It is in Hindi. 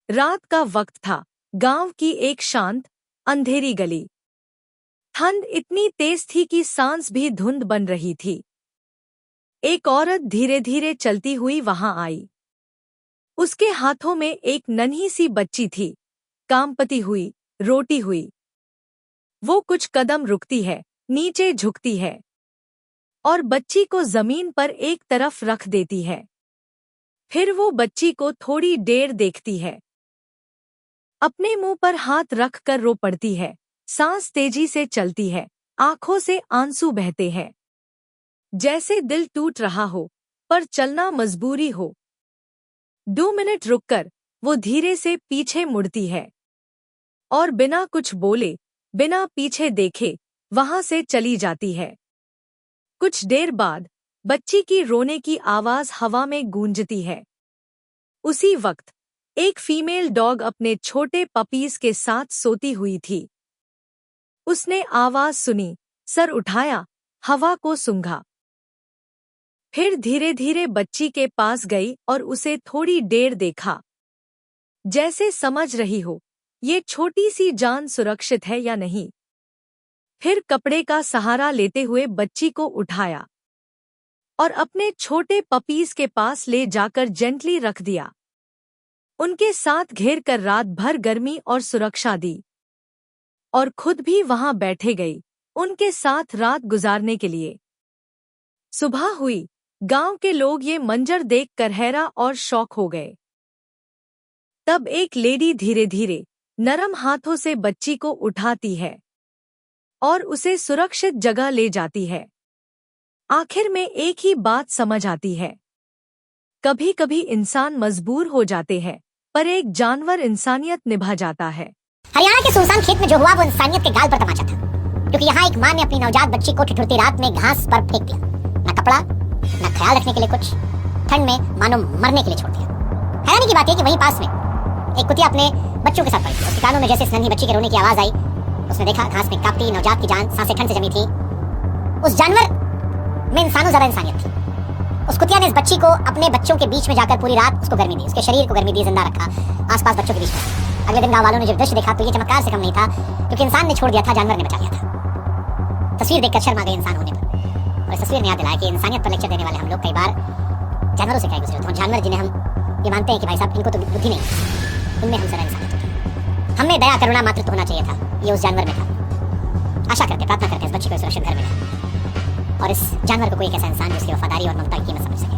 रात का वक्त था। गांव की एक शांत अंधेरी गली। ठंड इतनी तेज थी कि सांस भी धुंध बन रही थी। एक औरत धीरे धीरे चलती हुई वहां आई। उसके हाथों में एक नन्ही सी बच्ची थी, कामपती हुई, रोटी हुई। वो कुछ कदम रुकती है, नीचे झुकती है और बच्ची को जमीन पर एक तरफ रख देती है। फिर वो बच्ची को थोड़ी देर देखती है, अपने मुंह पर हाथ रख कर रो पड़ती है। सांस तेजी से चलती है, आंखों से आंसू बहते हैं, जैसे दिल टूट रहा हो पर चलना मजबूरी हो। 2 मिनट रुककर वो धीरे से पीछे मुड़ती है और बिना कुछ बोले, बिना पीछे देखे वहां से चली जाती है। कुछ देर बाद बच्ची की रोने की आवाज हवा में गूंजती है। उसी वक्त एक फीमेल डॉग अपने छोटे पपीज के साथ सोती हुई थी। उसने आवाज सुनी, सर उठाया, हवा को सूंघा, फिर धीरे धीरे बच्ची के पास गई और उसे थोड़ी देर देखा, जैसे समझ रही हो ये छोटी सी जान सुरक्षित है या नहीं। फिर कपड़े का सहारा लेते हुए बच्ची को उठाया और अपने छोटे पपीज के पास ले जाकर जेंटली रख दिया। उनके साथ घेर कर रात भर गर्मी और सुरक्षा दी और खुद भी वहां बैठे गई उनके साथ रात गुजारने के लिए। सुबह हुई। गांव के लोग ये मंजर देखकर हैरान और शॉक हो गए। तब एक लेडी धीरे धीरे नरम हाथों से बच्ची को उठाती है और उसे सुरक्षित जगह ले जाती है। आखिर में एक ही बात समझ आती है, कभी कभी इंसान मजबूर हो जाते हैं पर एक जानवर इंसानियत निभा जाता है। हरियाणा के सुनसान खेत में जो हुआ वो इंसानियत के गाल पर तमाचा था, क्योंकि यहाँ एक माँ ने अपनी नवजात बच्ची को ठिठुरती रात में घास पर फेंक दिया। न कपड़ा, न ख्याल रखने के लिए कुछ, ठंड में मानो मरने के लिए छोड़ दिया। हैरानी की बात है कि वहीं पास में एक कुतिया अपने बच्चों के साथ पड़ी थी। उसके कानों में जैसे इस नन्ही बच्ची के रोने की आवाज आई, उसने देखा घास में कांपती नवजात की जान सांसें ठंड से जमी थी। उस जानवर में इंसानों ज्यादा इंसानियत थी। उस कुतिया ने इस बच्ची को अपने बच्चों के बीच में जाकर पूरी रात उसको गर्मी दी, उसके शरीर को गर्मी दी, जिंदा रखा आसपास बच्चों के बीच में। अगले दिन गांव वालों ने जब दृश्य देखा तो ये चमत्कार से कम नहीं था, क्योंकि इंसान ने छोड़ दिया था, जानवर ने बचा लिया था। तस्वीर देखकर शर्म आ गई इंसान होने पर, और इस तस्वीर ने याद दिलाया कि इंसानियत पर लेक्चर देने वाले हम लोग कई बार जानवरों से क्या गुजरे होते हैं। जानवर जिन्हें हम ये मानते हैं कि भाई साहब इनको तो बुद्धि नहीं, उनमें हम जरा इंसानियत होती है। हमें दया करुणा मातृत्व होना चाहिए था, ये उस जानवर में था। आशा करते, प्रार्थना करते इस बच्ची को सुरक्षित घर में रहे और इस जानवर को कोई एक ऐसा इंसान जिसकी वफादारी और ममता की कीमत समझ सके।